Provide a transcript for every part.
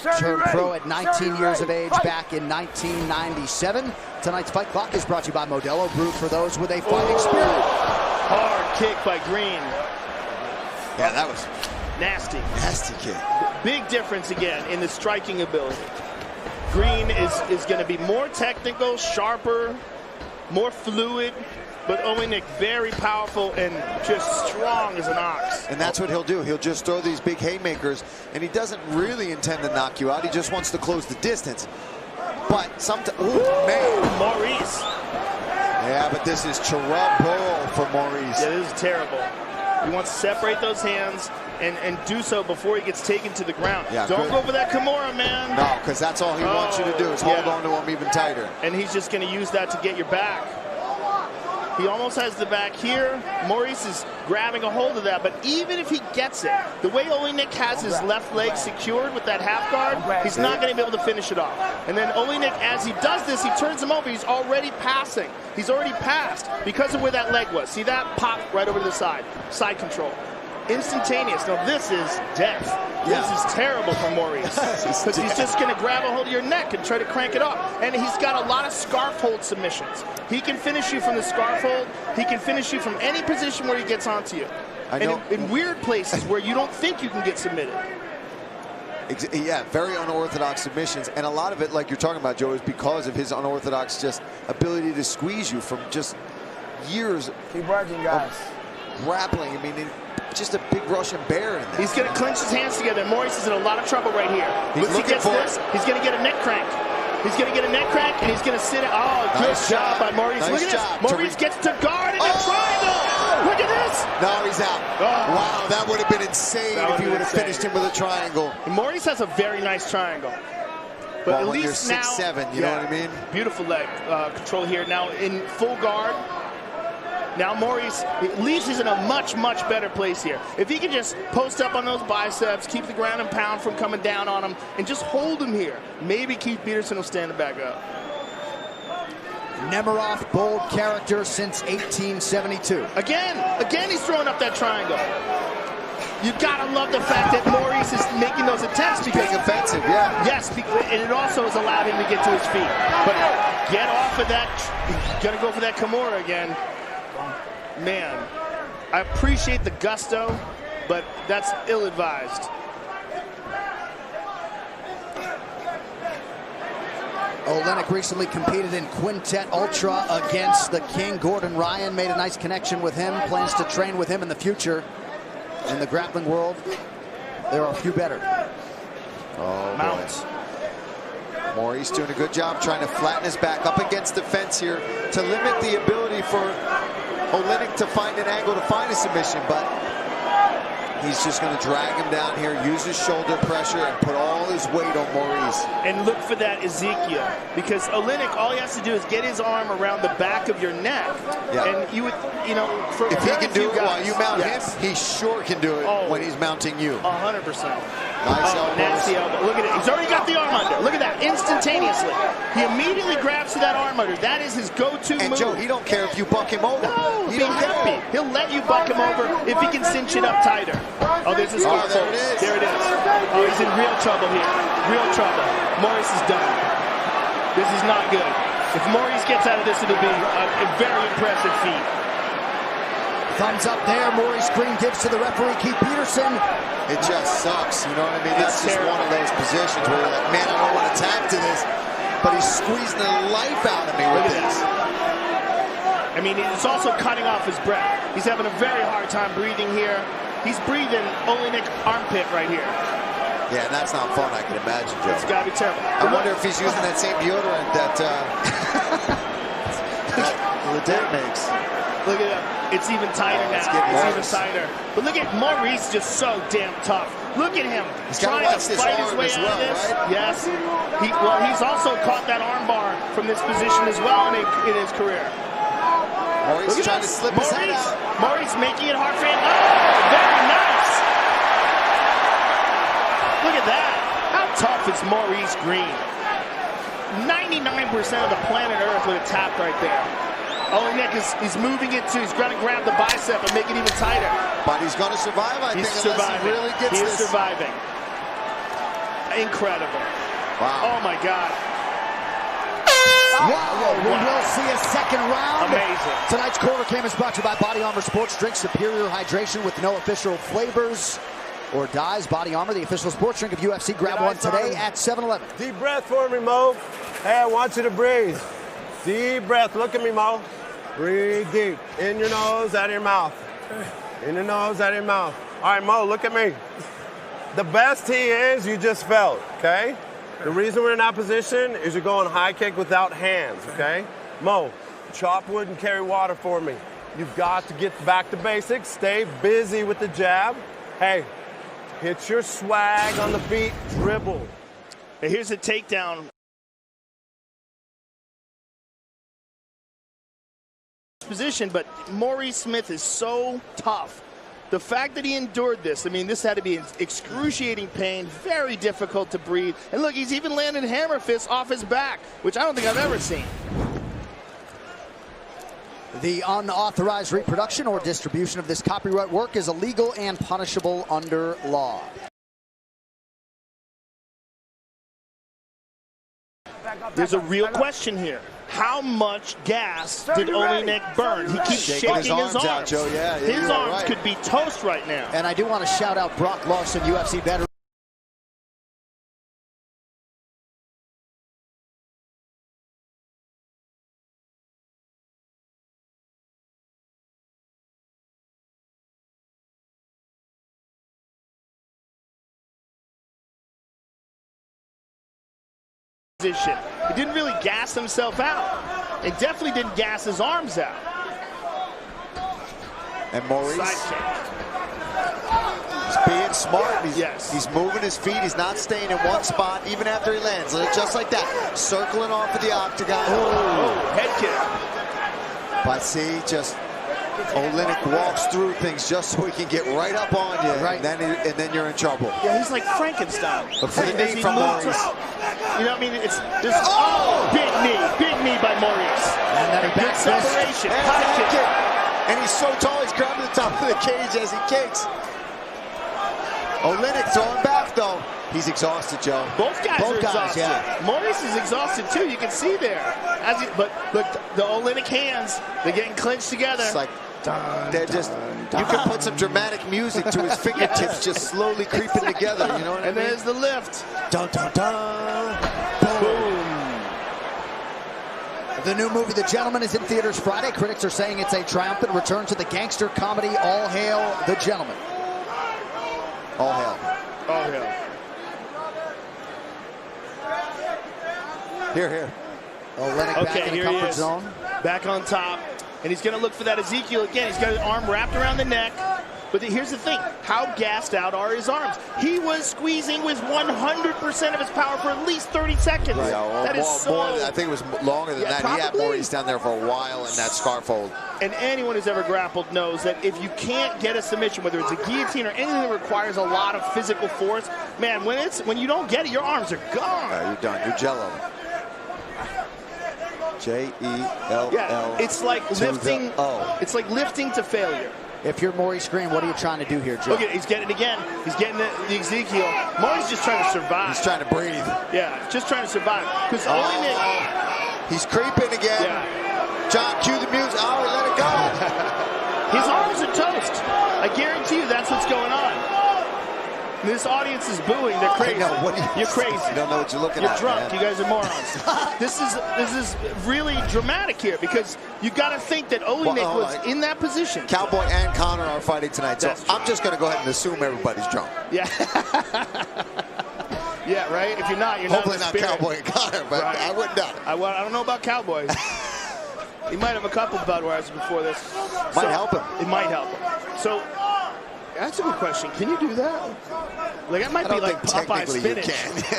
Turned pro at 19 years of age back in 1997. Tonight's Fight Clock is brought to you by Modelo, brewed for those with a fighting spirit. Hard kick by Greene. Yeah, that was nasty. Nasty kick. Big difference again in the striking ability. Greene is going to be more technical, sharper, more fluid. But Oleinik very powerful and just strong as an ox. And that's what he'll do. He'll just throw these big haymakers, and he doesn't really intend to knock you out. He just wants to close the distance. But sometimes, oh man, Maurice. Yeah, but this is trouble for Maurice. Yeah, this is terrible. He wants to separate those hands and do so before he gets taken to the ground. Yeah, don't go for that Kimura, man. No, because that's all he wants you to do is hold on to him even tighter. And he's just going to use that to get your back. He almost has the back here. Maurice is grabbing a hold of that, but even if he gets it, the way Oleinik has his left leg secured with that half guard, he's not going to be able to finish it off. And then Oleinik, as he does this, he turns him over. He's already passing. He's already passed because of where that leg was. See that? Pop right over to the side. Side control. Instantaneous. Now this is death. Yeah. This is terrible for Maurice. Because he's just going to grab a hold of your neck and try to crank it up. And he's got a lot of scarf hold submissions. He can finish you from the scarf hold. He can finish you from any position where he gets onto you. I know. And in weird places where you don't think you can get submitted. Yeah, very unorthodox submissions. And a lot of it, like you're talking about, Joe, is because of his unorthodox just ability to squeeze you from just years Keep working, guys. of grappling. I mean, just a big Russian bear in there. He's going to clench his hands together. Maurice is in a lot of trouble right here. Once he gets this, he's going to get a neck crank. He's going to get a neck crank, and he's going to sit it. Oh, good job by Maurice. Nice Look at job. this. Maurice gets to guard in a triangle. Look at this. No, he's out. Wow, that would have been insane if he would have finished him with a triangle. And Maurice has a very nice triangle. But at least you're now, 6'7", you know what I mean? Beautiful leg control here. Now in full guard. Now Maurice, at least he's in a much, much better place here. If he can just post up on those biceps, keep the ground and pound from coming down on him, and just hold him here, maybe Keith Peterson will stand it back up. Nemiroff, bold character since 1872. Again, he's throwing up that triangle. You gotta love the fact that Maurice is making those attempts because being offensive, yeah. Yes, and it also has allowed him to get to his feet. But get off of that. He's gonna go for that Kimura again. Man, I appreciate the gusto, but that's ill-advised. Oleinik recently competed in Quintet Ultra against the King. Gordon Ryan made a nice connection with him, plans to train with him in the future. In the grappling world, there are a few better. Oh, Mounts. Maurice doing a good job trying to flatten his back up against the fence here to limit the ability for Oleinik to find an angle to find a submission, but he's just going to drag him down here, use his shoulder pressure, and put all his weight on Maurice. And look for that Ezekiel, because Oleinik, all he has to do is get his arm around the back of your neck. Yeah. And you would, you know, for if he can do it while you mount him, he sure can do it when he's mounting you. 100%. Nice elbow. Nasty elbow. Look at it. He's already got the arm under. Look at that. Instantaneously. He immediately grabs to that arm under. That is his go-to move. And Joe, he don't care if you buck him over. No, be happy. He'll let you buck him over if he can cinch it up tighter. Oh, there's his scarf hold. There it is. Oh, he's in real trouble here. Real trouble. Maurice is done. This is not good. If Maurice gets out of this, it'll be a very impressive feat. Thumbs up there. Maurice Greene gives to the referee, Keith Peterson. It just sucks, you know what I mean? That's just one of those positions where you're like, man, I don't want to tap to this, but he's squeezing the life out of me with this. I mean, it's also cutting off his breath. He's having a very hard time breathing here. He's breathing Oleinik armpit right here. Yeah, and that's not fun, I can imagine, Joe. It's got to be terrible. I wonder if he's using that same deodorant that Ledet makes. Look at that. It's even tighter now. It's even tighter. But look at Maurice, just so damn tough. Look at him trying to fight his way out of this. Right? Yes. He's also caught that arm bar from this position as well in his career. Maurice trying to slip his head out. Maurice making it hard for him. Oh, very nice. Look at that. How tough is Maurice Greene? 99% of the planet Earth with a tap right there. Oleinik is moving it too. He's going to grab the bicep and make it even tighter. But he's going to survive, I think, unless he really gets this. He's surviving. Incredible. Wow. Oh, my God. Wow, we will see a second round. Amazing. Tonight's Corner Cam is brought to you by Body Armor Sports Drink. Superior hydration with no official flavors or dyes. Body Armor, the official sports drink of UFC. Grab one today at 7-Eleven. Deep breath for me, Mo. Hey, I want you to breathe. Deep breath. Look at me, Mo. Breathe deep. In your nose, out of your mouth. In your nose, out of your mouth. All right, Mo, look at me. The best he is, you just felt, okay? The reason we're in that position is you're going high kick without hands, okay? Mo, chop wood and carry water for me. You've got to get back to basics. Stay busy with the jab. Hey, hit your swag on the feet, dribble. And here's a takedown. Position, but Maurice Smith is so tough. The fact that he endured this, I mean, this had to be excruciating pain, very difficult to breathe. And look, he's even landed hammer fists off his back, which I don't think I've ever seen. The unauthorized reproduction or distribution of this copyright work is illegal and punishable under law. There's a real question here. How much gas did Oleinik burn? He keeps shaking his arms. Out, Joe. Yeah, his arms could be toast right now. And I do want to shout out Brock Larson, UFC veteran. He didn't really gas himself out. It definitely didn't gas his arms out. And Maurice, he's being smart. He's moving his feet. He's not staying in one spot even after he lands. Just like that. Circling off of the octagon. Oh, head kick. But see, just Oleinik walks through things just so he can get right up on you. Right. And then you're in trouble. Yeah, he's like Frankenstein. Look for the knee from Maurice. You know what I mean? It's just big knee by Maurice. And then he good separation. And he's so tall, he's grabbing the top of the cage as he kicks. Oleinik throwing back though. He's exhausted, Joe. Both guys are exhausted. Yeah. Maurice is exhausted too. You can see there. But look, the Oleinik hands, they're getting clenched together. It's like they're just. You can put some dramatic music to his fingertips, just slowly creeping together. You know what I mean? And there's the lift. Dun dun dun. Boom. The new movie, The Gentleman, is in theaters Friday. Critics are saying it's a triumphant return to the gangster comedy. All hail The Gentleman. All hail. All hail. Here. Oleinik back in the comfort zone. Back on top. And he's going to look for that Ezekiel again. He's got his arm wrapped around the neck. But here's the thing. How gassed out are his arms? He was squeezing with 100% of his power for at least 30 seconds. Right. That is so... I think it was longer than that. Probably. He had Maurice down there for a while in that scarf hold. And anyone who's ever grappled knows that if you can't get a submission, whether it's a guillotine or anything that requires a lot of physical force, man, when you don't get it, your arms are gone. You're done. You're jello. J-E-L-L. Yeah, it's like lifting. It's like lifting to failure. If you're Maurice Greene, what are you trying to do here, Joe? Look at, he's getting it again. He's getting the Ezekiel. Maurice just trying to survive. He's trying to breathe. Yeah, just trying to survive. Because Oleinik. He's creeping again. Yeah. John, cue the music. Oh, he let it go. His arms are toast. I guarantee you that's what's going on. This audience is booing. They're crazy. You're crazy. You don't know what you're looking at. You're drunk. Man. You guys are morons. This is really dramatic here because you got to think that Oleinik was in that position. Cowboy and Connor are fighting tonight, so I'm just going to go ahead and assume everybody's drunk. Yeah. Yeah, right. If you're not, you're hopefully not. Hopefully not Cowboy and Connor, but right. I wouldn't doubt it. I don't know about Cowboys. He might have a couple Budweisers before this. Might help him. It might help him. So. That's a good question. Can you do that? Like that might be like Popeye's finish.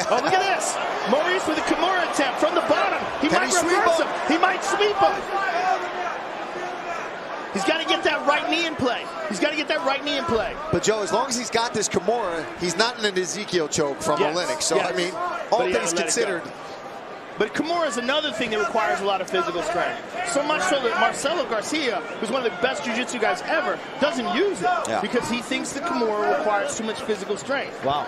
Oh, look at this! Maurice with a Kimura attempt from the bottom. He might reverse him. He might sweep him. He's got to get that right knee in play. But Joe, as long as he's got this Kimura, he's not in an Ezekiel choke from Oleinik. So I mean, all things considered. But Kimura is another thing that requires a lot of physical strength. So much so that Marcelo Garcia, who's one of the best jiu-jitsu guys ever, doesn't use it because he thinks the Kimura requires too much physical strength. Wow.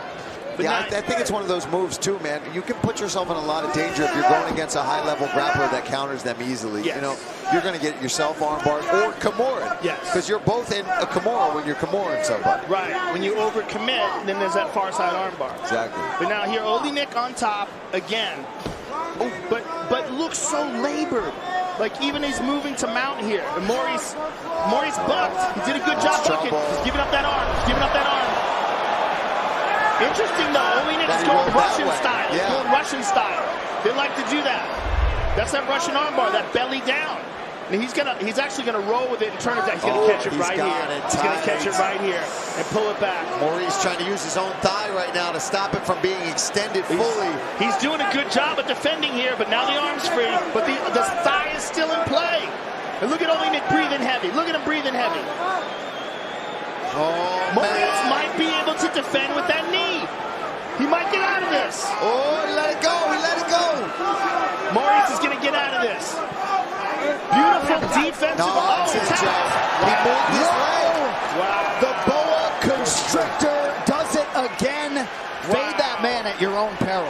But yeah, I think it's one of those moves too, man. You can put yourself in a lot of danger if you're going against a high-level grappler that counters them easily. Yes. You know, you're going to get yourself armbarred or Kimura. Yes. Because you're both in a Kimura when you're Kimuring somebody. Right. When you overcommit, then there's that far side armbar. Exactly. But now here, Oleinik on top again. Oh, but looks so labored. Like even he's moving to mount here. And Maurice bucked. He did a good job bucking. He's giving up that arm. He's giving up that arm. Interesting though, Oleinik's going Russian style. He's going Russian style. They like to do that. That's that Russian armbar, that belly down. And he's actually gonna roll with it and turn it down. He's gonna catch it right here. He's gonna catch it right here and pull it back. Maurice trying to use his own thigh right now to stop it from being extended fully. He's doing a good job at defending here, but now the arm's free. But the thigh is still in play. And look at Oleinik breathing heavy. Look at him breathing heavy. Oh, Maurice might be able to defend with that knee. He might get out of this. Oh, he let it go. He let it go. Maurice is going to get out of this. Beautiful defensive. He moved his leg. Wow. The boa constrictor does it again. Fade that man at your own peril.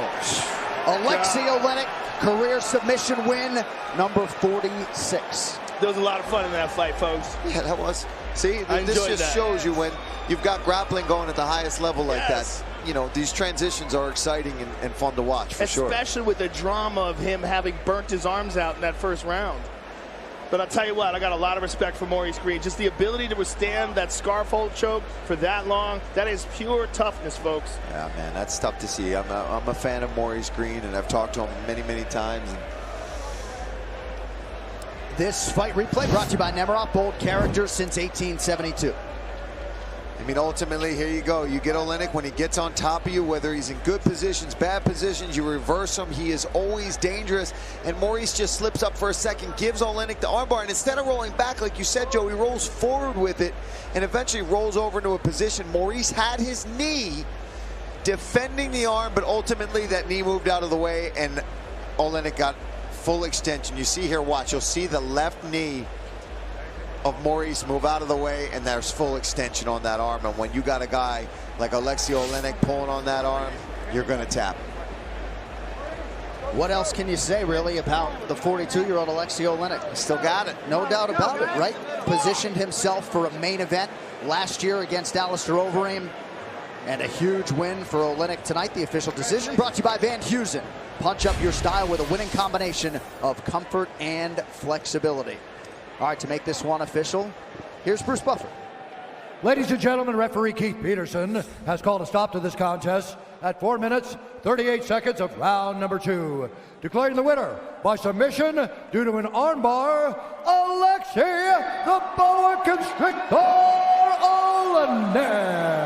Alexei Oleinik, career submission win, number 46. There was a lot of fun in that fight, folks. Yeah, that was. See, I this just that. shows you when you've got grappling going at the highest level like Yes. that. You know, these transitions are exciting and fun to watch, for sure. Especially with the drama of him having burnt his arms out in that first round. But I'll tell you what, I got a lot of respect for Maurice Greene. Just the ability to withstand that scarf hold choke for that long, that is pure toughness, folks. Yeah, man, that's tough to see. I'm a fan of Maurice Greene, and I've talked to him many, many times. This fight replay brought to you by Nemiroff, bold character since 1872. I mean, ultimately, here you go. You get Oleinik when he gets on top of you, whether he's in good positions, bad positions, you reverse him. He is always dangerous. And Maurice just slips up for a second, gives Oleinik the armbar, and instead of rolling back, like you said, Joe, he rolls forward with it and eventually rolls over into a position. Maurice had his knee defending the arm, but ultimately that knee moved out of the way, and Oleinik got full extension. You see here, watch, you'll see the left knee of Maurice move out of the way, and there's full extension on that arm. And when you got a guy like Alexei Oleinik pulling on that arm, you're going to tap. What else can you say, really, about the 42-year-old Alexei Oleinik? Still got it. No doubt about it, right? Positioned himself for a main event last year against Alistair Overeem. And a huge win for Oleinik tonight. The official decision brought to you by Van Heusen. Punch up your style with a winning combination of comfort and flexibility. All right, to make this one official, here's Bruce Buffer. Ladies and gentlemen, referee Keith Peterson has called a stop to this contest at 4 minutes, 38 seconds of round number 2. Declaring the winner by submission due to an armbar, Alexei the Boa Constrictor Oleinik.